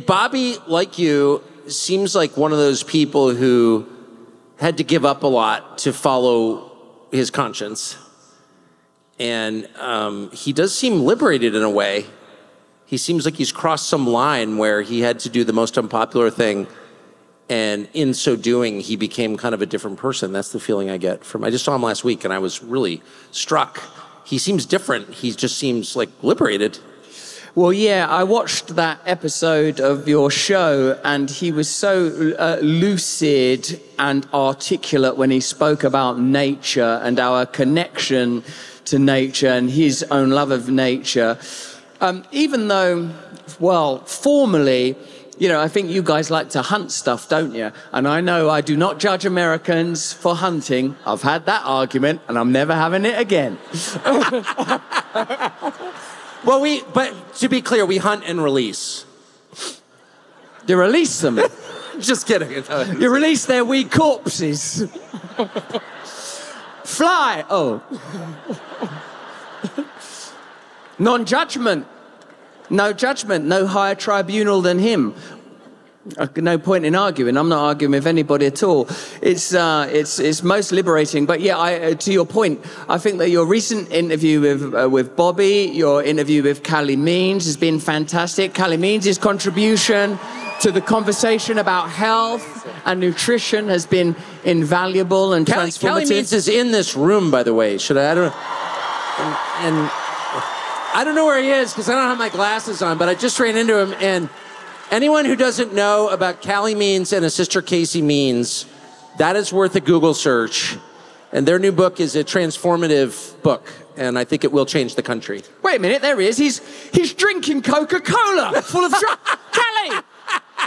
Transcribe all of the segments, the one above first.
Bobby, like you, seems like one of those people who had to give up a lot to follow his conscience. And he does seem liberated in a way. He seems like he's crossed some line where he had to do the most unpopular thing. And in so doing, he became kind of a different person. That's the feeling I get from. I just saw him last week, and I was really struck. He seems different. He just seems like liberated. Well, yeah, I watched that episode of your show, and he was so lucid and articulate when he spoke about nature and our connection to nature and his own love of nature. Even though, well, formally, you know, I think you guys like to hunt stuff, don't you? And I know I do not judge Americans for hunting. I've had that argument, and I'm never having it again. Well, but to be clear, we hunt and release. You release them. Just kidding. You release their weak corpses. Fly. Oh. Non-judgment. No judgment, no higher tribunal than him. No point in arguing. I'm not arguing with anybody at all. It's most liberating. But yeah, to your point, I think that your recent interview with Bobby, your interview with Callie Means has been fantastic. Callie Means' contribution to the conversation about health and nutrition has been invaluable and transformative. Callie Means is in this room, by the way. Should I don't and I don't know where he is because I don't have my glasses on, but I just ran into him. And anyone who doesn't know about Callie Means and his sister Casey Means, that is worth a Google search. And their new book is a transformative book, and I think it will change the country. Wait a minute, there he is. He's drinking Coca-Cola full of Callie!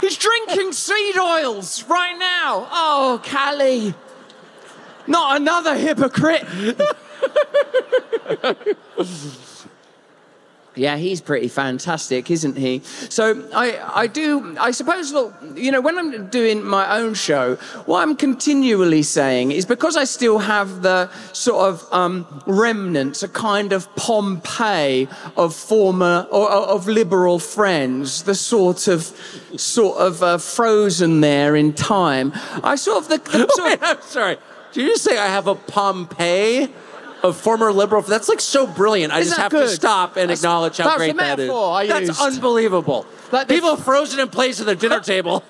He's drinking seed oils right now. Oh, Callie. Not another hypocrite. Yeah, he's pretty fantastic, isn't he? So I suppose, look, you know, when I'm doing my own show, what I'm continually saying is because I still have the sort of remnants, a kind of Pompeii of former, or of liberal friends, the sort of frozen there in time. I sort of, Wait, I'm sorry. Did you just say I have a Pompeii of former liberal? That's like so brilliant. I just have to stop and acknowledge how great that is. That's unbelievable. Like people frozen in place at their dinner table.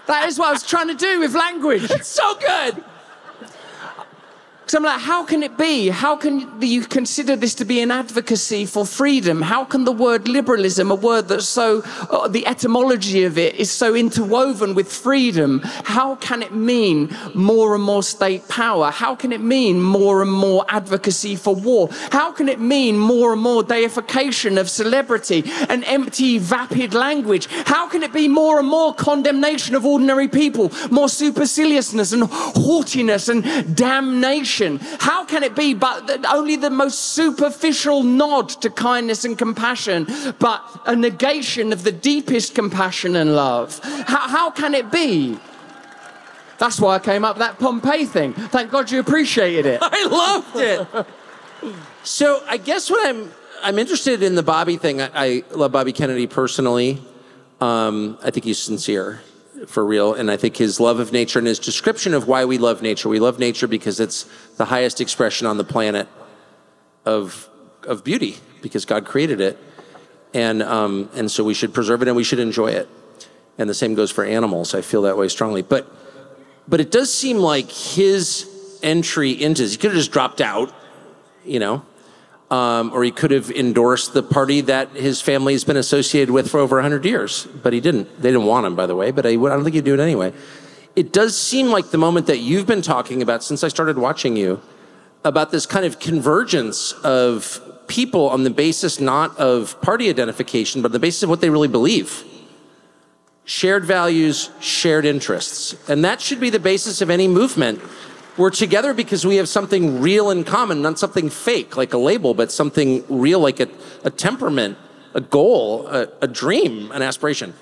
That is what I was trying to do with language. It's so good. So I'm like, how can it be? How can you consider this to be an advocacy for freedom? How can the word liberalism, a word that's so, the etymology of it is so interwoven with freedom, how can it mean more and more state power? How can it mean more and more advocacy for war? How can it mean more and more deification of celebrity and empty, vapid language? How can it be more and more condemnation of ordinary people, more superciliousness and haughtiness and damnation? How can it be but only the most superficial nod to kindness and compassion, but a negation of the deepest compassion and love? How can it be? That's why I came up with that Pompeii thing. Thank God you appreciated it. I loved it. So I guess what I'm interested in the Bobby thing. I love Bobby Kennedy personally. I think he's sincere. For real, and I think his love of nature and his description of why we love nature. We love nature because it's the highest expression on the planet of beauty, because God created it, and so we should preserve it and we should enjoy it. And the same goes for animals. I feel that way strongly. But it does seem like his entry into this, he could have just dropped out, you know. Or he could have endorsed the party that his family has been associated with for over 100 years. But he didn't. They didn't want him, by the way, but I don't think he'd do it anyway. It does seem like the moment that you've been talking about since I started watching you, about this kind of convergence of people on the basis not of party identification, but on the basis of what they really believe. Shared values, shared interests. And that should be the basis of any movement. We're together because we have something real in common, not something fake like a label, but something real like a temperament, a goal, a dream, an aspiration.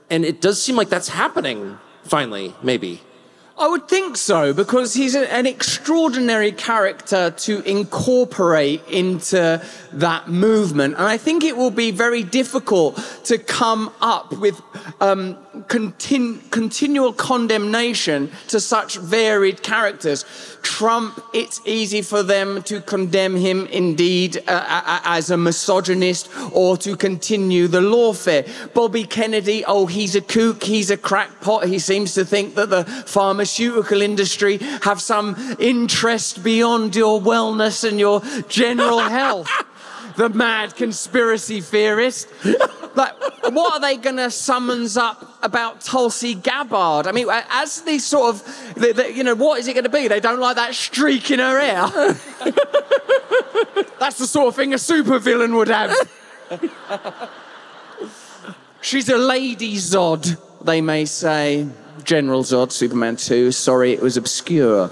And it does seem like that's happening finally, maybe. I would think so, because he's an extraordinary character to incorporate into that movement. And I think it will be very difficult to come up with continual condemnation to such varied characters. Trump, it's easy for them to condemn him indeed as a misogynist or to continue the lawfare. Bobby Kennedy, oh, he's a kook, he's a crackpot. He seems to think that the pharmaceutical industry have some interest beyond your wellness and your general health. The mad conspiracy theorist. Like, what are they going to summons up about Tulsi Gabbard? I mean, as these sort of, you know, what is it going to be? They don't like that streak in her hair. That's the sort of thing a supervillain would have. She's a lady Zod, they may say. General Zod, Superman 2. Sorry, it was obscure.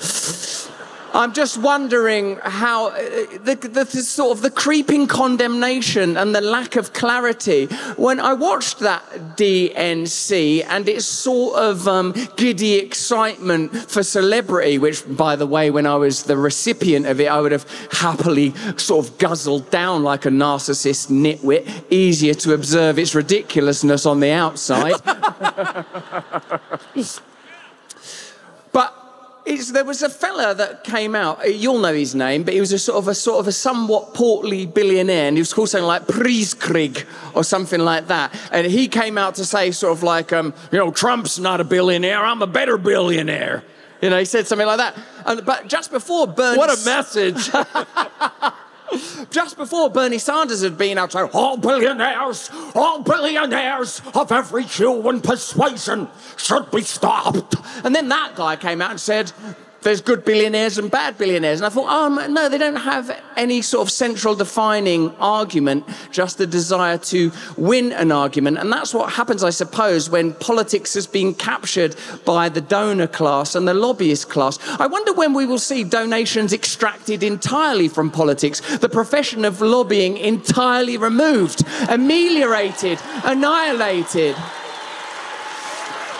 I'm just wondering how the sort of the creeping condemnation and the lack of clarity. When I watched that DNC and its sort of giddy excitement for celebrity, which, by the way, when I was the recipient of it, I would have happily sort of guzzled down like a narcissist nitwit. Easier to observe its ridiculousness on the outside. But there was a fella that came out, you'll know his name, but he was a sort of a somewhat portly billionaire, and he was called something like Prieskrig or something like that. And he came out to say sort of like, you know, Trump's not a billionaire, I'm a better billionaire. You know, he said something like that. But just before Bernie... What a message! Just before Bernie Sanders had been out saying, all billionaires of every hue and persuasion should be stopped. And then that guy came out and said, there's good billionaires and bad billionaires. And I thought, oh, no, they don't have any sort of central defining argument, just the desire to win an argument. And that's what happens, I suppose, when politics has been captured by the donor class and the lobbyist class. I wonder when we will see donations extracted entirely from politics, the profession of lobbying entirely removed, ameliorated, annihilated.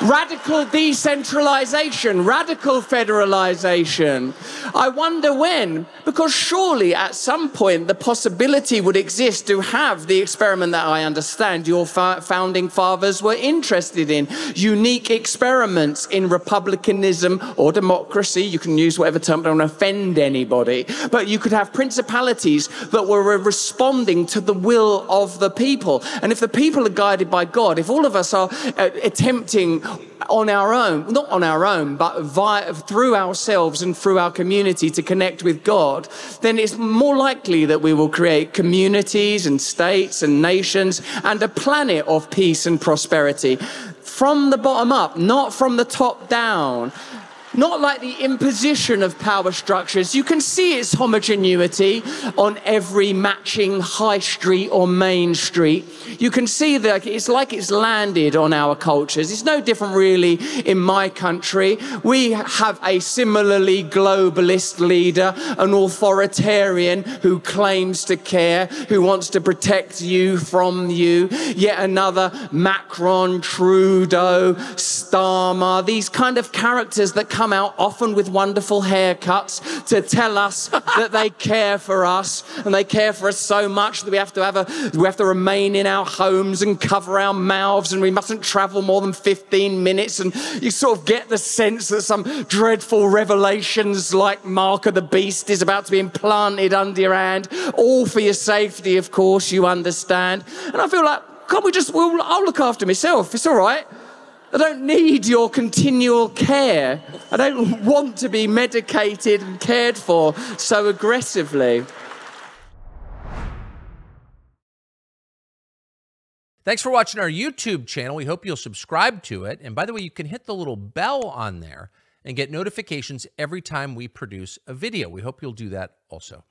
Radical decentralization, radical federalization. I wonder when, because surely at some point the possibility would exist to have the experiment that I understand your founding fathers were interested in. Unique experiments in republicanism or democracy. You can use whatever term, don't offend anybody. But you could have principalities that were responding to the will of the people. And if the people are guided by God, if all of us are attempting on our own, not on our own, but through ourselves and through our community to connect with God, then it's more likely that we will create communities and states and nations and a planet of peace and prosperity from the bottom up, not from the top down. Not like the imposition of power structures. You can see its homogeneity on every matching high street or main street. You can see that it's like it's landed on our cultures. It's no different really in my country. We have a similarly globalist leader, an authoritarian who claims to care, who wants to protect you from you. Yet another Macron, Trudeau, Starmer, these kind of characters that come out often with wonderful haircuts to tell us that they care for us, and they care for us so much that we have to remain in our homes and cover our mouths, and we mustn't travel more than 15 minutes. And you sort of get the sense that some dreadful revelations like Mark of the Beast is about to be implanted under your hand, all for your safety, of course, you understand. And I feel like, can't we just, I'll look after myself, it's all right. I don't need your continual care. I don't want to be medicated and cared for so aggressively. Thanks for watching our YouTube channel. We hope you'll subscribe to it. And by the way, you can hit the little bell on there and get notifications every time we produce a video. We hope you'll do that also.